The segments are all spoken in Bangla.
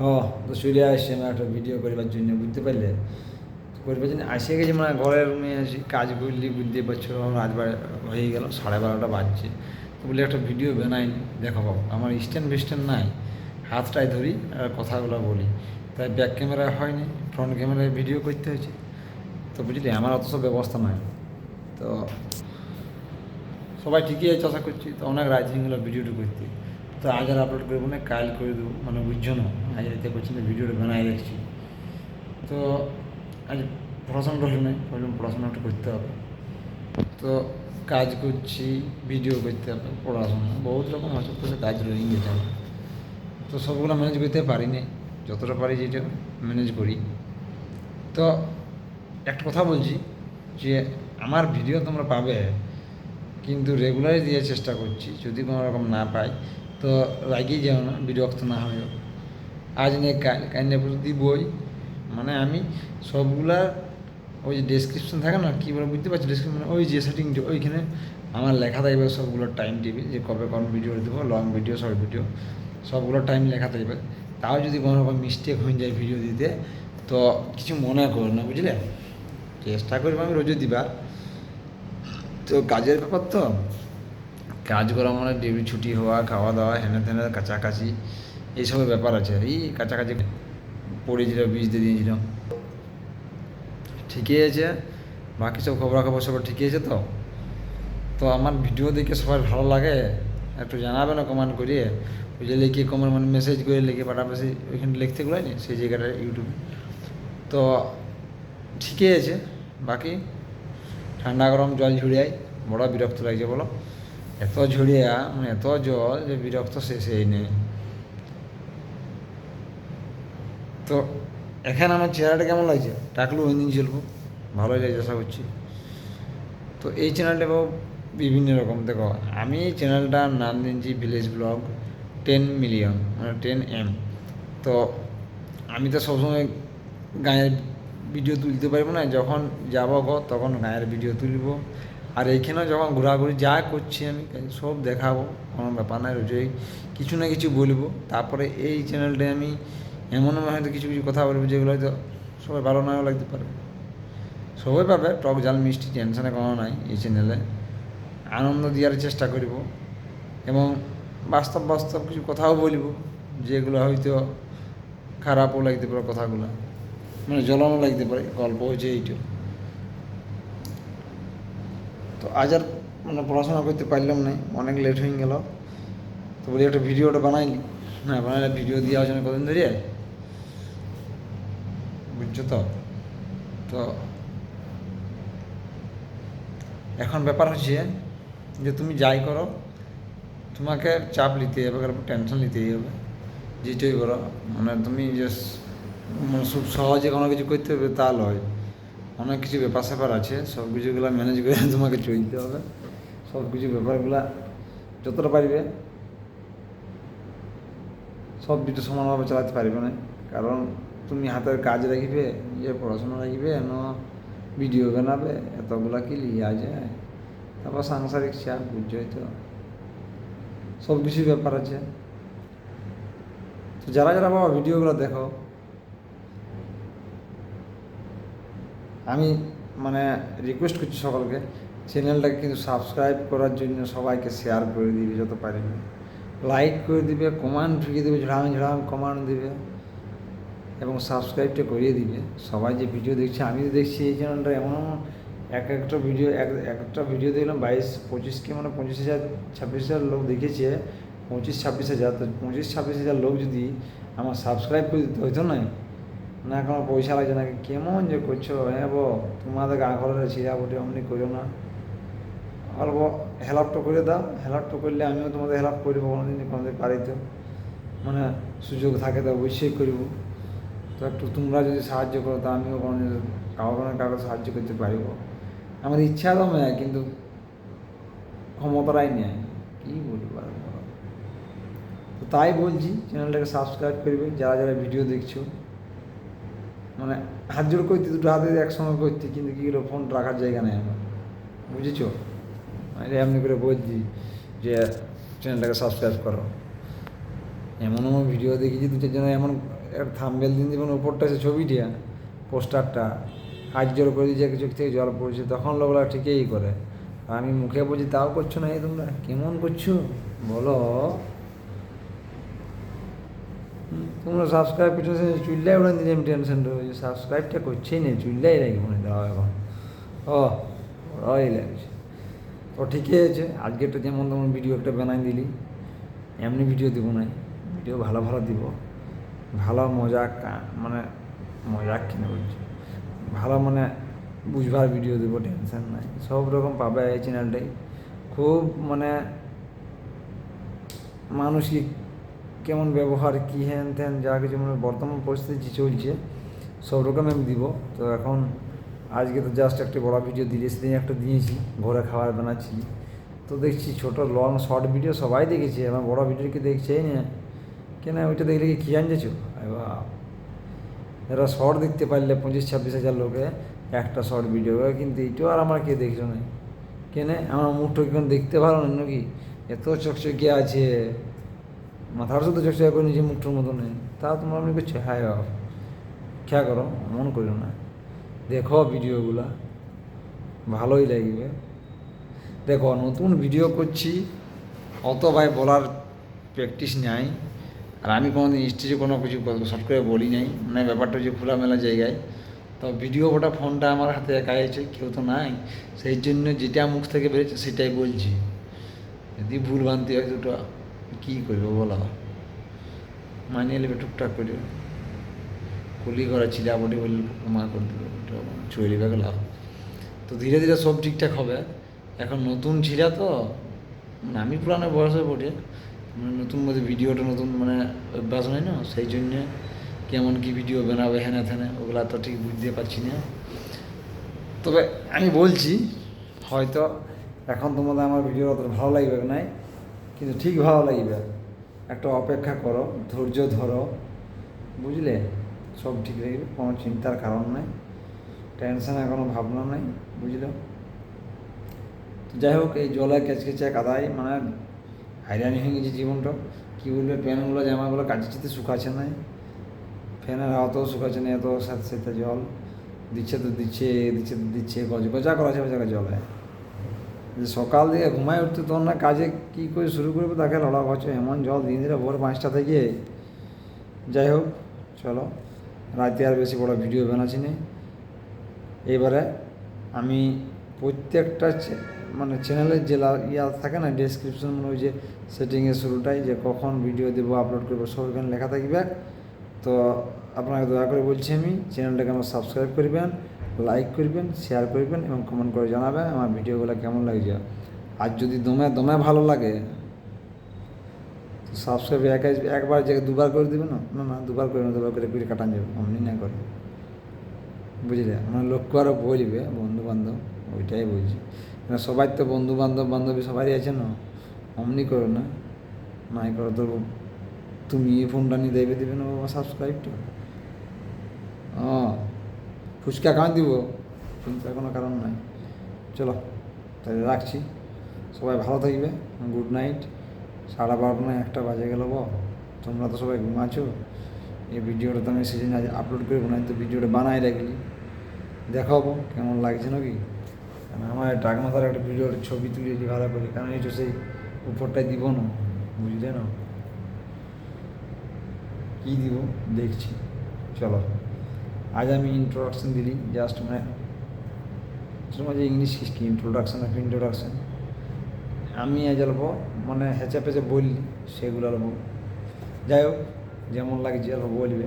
ও তো চলে আসছে আমার একটা ভিডিও করবার জন্য, বুঝতে পারলে? করবার জন্য আসে গেছি, মানে ঘরের রুমে আছি, কাজ করলি, বুঝতে পারছো রাত হয়ে গেল, 12:30 বাজছে। তো বলি একটা ভিডিও বানাই, দেখো বাবু আমার স্ট্যান্ড ফিস্ট্যান্ড নাই, হাতটাই ধরি আর কথাগুলো বলি, তাই ব্যাক ক্যামেরা হয়নি, ফ্রন্ট ক্যামেরায় ভিডিও করতে হয়েছে। তো বুঝলি আমার অত সব ব্যবস্থা নাই। তো সবাই ঠিকই আছে আশা করছি, তো অনেক রাত হয়ে গেলো ভিডিওটা করতে। তো আজ আর আপলোড করবো না, কাল করে দেবো, মানে বুঝছো না, আজ রাতে করছি না, ভিডিওটা বানাই রাখছি। তো আজ পড়াশোনাটা হলো না, ভাবলাম পড়াশোনাটা করতে হবে। তো কাজ করছি, ভিডিও করতে হবে, পড়াশোনা বহুত রকম আছে, তো কাজ রয়ে গেছে আমার। তো সবগুলো ম্যানেজ করতে পারি না, যতটা পারি যেটা ম্যানেজ করি। তো একটা কথা বলছি যে আমার ভিডিও তোমরা পাবে, কিন্তু রেগুলারই দেওয়ার চেষ্টা করছি, যদি কোনো রকম না পাই তো রাগিয়ে যাও না, বিরক্ত না হয়েও। আজ নিয়ে কাল, কাল নিয়ে পর্যন্ত দিবই। মানে আমি সবগুলা ওই যে ডেসক্রিপশন থাকে না, কী বলে বুঝতে পারছি, ডেসক্রিপশন ওই যে সেটিংটা ওইখানে আমার লেখা থাকবে সবগুলোর টাইম টেবিল, যে কবে কোন ভিডিও দেবো, লং ভিডিও শর্ট ভিডিও সবগুলোর টাইম লেখা থাকবে। তাও যদি কোনো রকম মিস্টেক হয়ে যায় ভিডিও দিতে, তো কিছু মনে করো না, বুঝলে? চেষ্টা করবো আমি রোজও দিবার। তো কাজের ব্যাপার তো, কাজ করা মানে ডিউটি ছুটি হওয়া, খাওয়া দাওয়া, হেনে তেনে কাছাকাছি এইসবের ব্যাপার আছে। এই কাছাকাছি পড়েছিল, বীজ দিয়ে দিয়েছিলাম, ঠিকই আছে। বাকি সব খবরাখবর সব ঠিকই আছে তো? তো আমার ভিডিও দেখে সবার ভালো লাগে, একটু জানাবে না কমেন্ট করিয়ে? ওই যে লিখে কমেন্ট, মানে মেসেজ করে লিখে পাঠাবে, সেই ওইখানে লিখতে গুলো নি সেই জায়গাটা ইউটিউবে। তো ঠিকই আছে। বাকি ঠান্ডা গরম জল ঝুড়িয়াই, বড় বিরক্ত লাগছে বলো, এত ঝুড়িয়া, মানে এত জল যে বিরক্ত শেষেই নেই। তো এখানে আমার চেহারাটা কেমন লাগছে, টাকলু ওই দিন চলবো, ভালোই লাগছে আশা করছি। তো এই চ্যানেলটা বিভিন্ন রকম, দেখো আমি এই চ্যানেলটার নাম দিয়েছি ভিলেজ ব্লগ 10 মিলিয়ন, মানে 10M। তো আমি তো সবসময় গায়ের ভিডিও তুলতে পারবো না, যখন যাবো ঘর তখন গায়ের ভিডিও তুলব। আর এইখানেও যখন ঘোরাঘুরি যা করছি আমি সব দেখাবো, কোনো ব্যাপার নয়, রোজই কিছু না কিছু বলবো। তারপরে এই চ্যানেলটায় আমি এমন হয়তো কিছু কিছু কথা বলবো যেগুলো হয়তো সবাই ভালো নাও লাগতে পারে। সবাই পাবে, টক ঝাল মিষ্টি টেনশনে কোনো নাই এই চ্যানেলে। আনন্দ দেওয়ার চেষ্টা করব, এবং বাস্তব বাস্তব কিছু কথাও বলবো, যেগুলো হয়তো খারাপও লাগতে পারে কথাগুলো, মানে জ্বলানো লাগতে পারে, গল্প হয়েছে এইটা। তো আজ আর মানে পড়াশোনা করতে পারলাম না, অনেক লেট হয়ে গেল। তো বলি একটা ভিডিওটা বানাইনি, না বানাইলে ভিডিও দেওয়ার জন্য কদিন ধরে, বুঝছো তো? তো এখন ব্যাপার হচ্ছে যে তুমি যাই করো, তোমাকে চাপ নিতে হবে, টেনশন নিতেই হবে, যেটাই করো। মানে তুমি যে মানে খুব সহজে কোনো কিছু করতে হবে তা নয়, অনেক কিছু ব্যাপার স্যাপার আছে, সব কিছুগুলো ম্যানেজ করে তোমাকে চলতে হবে। সব কিছু ব্যাপারগুলো যতটা পারবে সব কিছু সমানভাবে চালাতে পারবে না, কারণ তুমি হাতের কাজ রাখবে, নিজের পড়াশোনা রাখবে, ভিডিও বানাবে, এতগুলা কি লিয়া যায়। তারপর সাংসারিক চাপ, বুঝছোই তো, সব কিছুই ব্যাপার আছে। তো যারা যারা বাবা ভিডিওগুলো দেখো, আমি মানে রিকোয়েস্ট করছি সকলকে, চ্যানেলটাকে কিন্তু সাবস্ক্রাইব করার জন্য সবাইকে শেয়ার করে দিবে যত পারবে, লাইক করে দিবে, কমেন্ট ঢুকিয়ে দেবে, ঝাড়াম ঝাড়াম কমেন্ট দিবে, এবং সাবস্ক্রাইবটা করিয়ে দিবে। সবাই যে ভিডিও দেখছে, আমি তো দেখছি এই চ্যানেলটা এমন এক একটা ভিডিও, একটা ভিডিও দেখলাম 22-25 মানে 25,000-26,000 লোক দেখেছে, 25-26,000। তো 25-26,000 লোক যদি আমার সাবস্ক্রাইব করে দিতে হইতো না, না কোনো পয়সা লাগছে না, কেমন যে করছো, হ্যাঁ বো তোমাদের গা ঘরের ছিঁড়া বটে, অমনি করো না, অল্প হেল্পটা করে দাও, হেল্পটা করলে আমিও তোমাদের হেল্প করবো, কোনোদিন পারি তো, মানে সুযোগ থাকে তো অবশ্যই করব। তো একটু তোমরা যদি সাহায্য করো তো আমিও কোনো কাউকে না কাউকে সাহায্য করতে পারব। আমার ইচ্ছা তো মেয়ে, কিন্তু ক্ষমতারাই নেয়, কী বলবো আর বলো। তো তাই বলছি চ্যানেলটাকে সাবস্ক্রাইব করবে যারা যারা ভিডিও দেখছো, মানে হাত জোড় করতে, দুটো হাতে একসঙ্গে করতে, কিন্তু কী হলো ফোন রাখার জায়গা নেই আমার, বুঝেছো? মানে এমনি করে বলছি যে চ্যানেলটাকে সাবস্ক্রাইব করো। এমন এমন ভিডিও দেখেছি দু চারজন এমন থাম্বনেল দিন দেবেন ওপরটা সে ছবিটা পোস্টারটা হাত জোর করে দিয়েছে চোখ থেকে জল পড়ছে, তখন লোকরা ঠিকই করে। আর আমি মুখে বলছি তাও করছো না, এই তোমরা কেমন করছো বলো। তোমরা সাবস্ক্রাইব করছো, চুলটাই উড়ান দিলে আমি টেনশন রয়েছে, সাবস্ক্রাইবটা করছেই না, চুলটাই রাখবো না দাও এখন। ও ওরাই লাগছে তো ঠিকই আছে। আজকেরটা যেমন তেমন ভিডিও একটা বানাই দিলি, এমনি ভিডিও দেবো না, ভিডিও ভালো ভালো দিব, ভালো মজাক মানে মজাক কিনে বলছি, ভালো মানে বুঝবার ভিডিও দেবো, টেনশন নাই, সব রকম পাবে এই চ্যানেলটাই। খুব মানে মানুষকে কেমন ব্যবহার কী হ্যান ত্যান যা কিছু মানে বর্তমান পরিস্থিতি চলছে সব রকম আমি দিব। তো এখন আজকে তো জাস্ট একটা বড় ভিডিও দিলে, সেদিন একটা দিয়েছি ঘরে খাবার বানাচ্ছি, তো দেখছি ছোটো লং শর্ট ভিডিও সবাই দেখেছে, আমার বড় ভিডিও কি দেখছেই না, কেন ওইটা দেখলে কি জানছো এরা শর্ট দেখতে পারলে 25-26 হাজার লোকে একটা শর্ট ভিডিও, কিন্তু এইটাও আর আমার কে দেখছো না কেন, আমার মুখটা কেন দেখতে ভালো না নাকি, এত চকচকে আছে মাথার সাথে চকচকে করে নিজে মুখটার মতো নেই, তা তোমরা মনে করছো হ্যাঁ খেয়া করো, মন করো না, দেখো ভিডিওগুলা ভালোই লাগবে। দেখো নতুন ভিডিও করছি, অত ভাই বলার প্র্যাকটিস নাই, আর আমি কোনোদিন স্টেজে কোনো কিছু শর্ট করে বলি নাই, মানে ব্যাপারটা যে খোলামেলা জায়গায়, তো ভিডিও ওটা ফোনটা আমার হাতে একাই আছে, কেউ তো নাই, সেই জন্য যেটা মুখ থেকে বেরোচ্ছে সেটাই বলছি, যদি ভুল ভ্রান্তি হয় দুটো কী করবো বলো, মানিয়ে নেবে টুকটাক করে, কুলি করা চিলাবটি বললে মা করে দেবে, চলে গেল। তো ধীরে ধীরে সব ঠিকঠাক হবে, এখন নতুন ছিলা তো, মানে আমি পুরানো বয়সে পড়ে, মানে নতুন মধ্যে ভিডিওটা নতুন মানে অভ্যাস হয় না, সেই জন্যে কেমন কী ভিডিও বানাবে হেনে থেনে ওগুলা তো ঠিক বুঝতে পারছি না। তবে আমি বলছি হয়তো এখন তোমাদের আমার ভিডিও অত ভালো লাগবে নাই, কিন্তু ঠিক ভালো লাগবে, একটা অপেক্ষা করো, ধৈর্য ধরো, বুঝলে, সব ঠিক লাগবে, কোনো চিন্তার কারণ নাই, টেনশনের কোনো ভাবনা নাই, বুঝলো। যাই হোক, এই জলে কেচকেচে কাদায় মানে হাইরানি হয়ে গেছে জীবনটা, কী বলবে, প্যান্টগুলো জামাগুলো কাচতে শুকাচ্ছে না, ফ্যানের হাওয়াতেও শুকাচ্ছে না, এত সাথে সাথে জল দিচ্ছে তো দিচ্ছে, দিচ্ছে তো দিচ্ছে, গজা করা যাবে জায়গায় জলে, যে সকাল দিয়ে ঘুমায় উঠতে তখন না কাজে কী করে শুরু করবে তাকে লড়া হচ্ছে, এমন জল দিন দিলে ভোর 5টা থেকে। যাই হোক চলো, রাতে আর বেশি বড় ভিডিও বানাচ্ছি না, এবারে আমি প্রত্যেকটা মানে চ্যানেলের যে ইয়া থাকে না ডেসক্রিপশন, মানে ওই যে সেটিংয়ের শুরুটাই যে কখন ভিডিও দেবো আপলোড করবো সব এখানে লেখা থাকবে। তো আপনাকে দয়া করে বলছি আমি, চ্যানেলটাকে আমার সাবস্ক্রাইব করবেন, লাইক করবেন, শেয়ার করবেন এবং কমেন্ট করে জানাবেন আমার ভিডিওগুলো কেমন লাগছে। আর যদি দমে দমে ভালো লাগে তো সাবস্ক্রাইব একবার জায়গায় দুবার করে দেবে না, না না দুবার করে না, দুবার করে করে কাটান যাবে, অমনি না করে, বুঝলে, আমার লক্ষ্য আরও বলবে বন্ধুবান্ধব, ওইটাই বলছি, সবাই তো বান্ধবী সবারই আছে না, অমনি করো না, নাই করো তো তুমি এই ফোনটা নিয়ে দেবে না বাবা সাবস্ক্রাইবটা, ফুচকা খাওয়া দিব, চিন্তার কোনো কারণ নাই। চলো তাহলে রাখছি, সবাই ভালো থাকবে, গুড নাইট। 12:30 না 1টা বাজে গেল, তোমরা তো সবাই ঘুমাচ্ছো, এই ভিডিওটা তো আমি সেদিন আজ আপলোড করবো না, তো ভিডিওটা বানাই রাখলি, দেখাবো কেমন লাগছে নাকি, কারণ আমার টাক মাথার একটা ভিডিওর ছবি তুলেছি ভালো করে, কারণ এটা সেই উপরটাই দিব না, বুঝলে না কী দিব দেখছি। চলো আজ আমি ইন্ট্রোডাকশান দিলি, জাস্ট মানে তোমার যে ইংলিশ কি ইন্ট্রোডাকশান আমি আজ অল্প মানে হেঁচে পেঁচে বললি সেগুলো অল্প, যাই হোক যেমন লাগছে অল্প বলবে,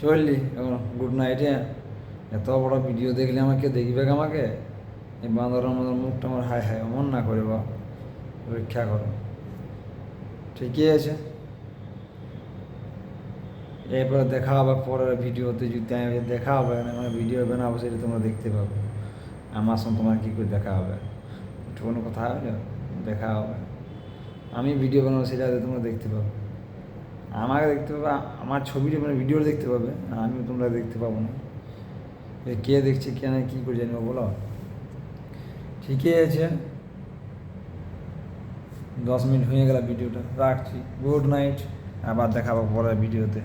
চললি এখন গুড নাইট। এত বড় ভিডিও দেখলে আমাকে দেখবে আমাকে, এই বাঁদরের মতো মুখটা আমার হায় হায় অমন না করে বা রক্ষা করো, ঠিকই আছে। এরপরে দেখা হবে পরের ভিডিওতে, যদি দেখা হবে না মানে ভিডিও বানাবো সেটা তোমরা দেখতে পাবে, আমার সঙ্গে তোমার কী করে দেখা হবে, একটু কোনো কথা হবে দেখা হবে, আমি ভিডিও বানাবো সেটা তোমরা দেখতে পাবে, আমাকে দেখতে পাবে, আমার ছবিটা মানে ভিডিওটা দেখতে পাবে, আর আমিও তোমরা দেখতে পাবো না, কে দেখছে কে না কী করে জানবো বলো, ঠিকই আছে, 10 মিনিট হয়ে গেল ভিডিওটা, রাখছি। গুড নাইট, আবার দেখাবো পরের ভিডিওতে।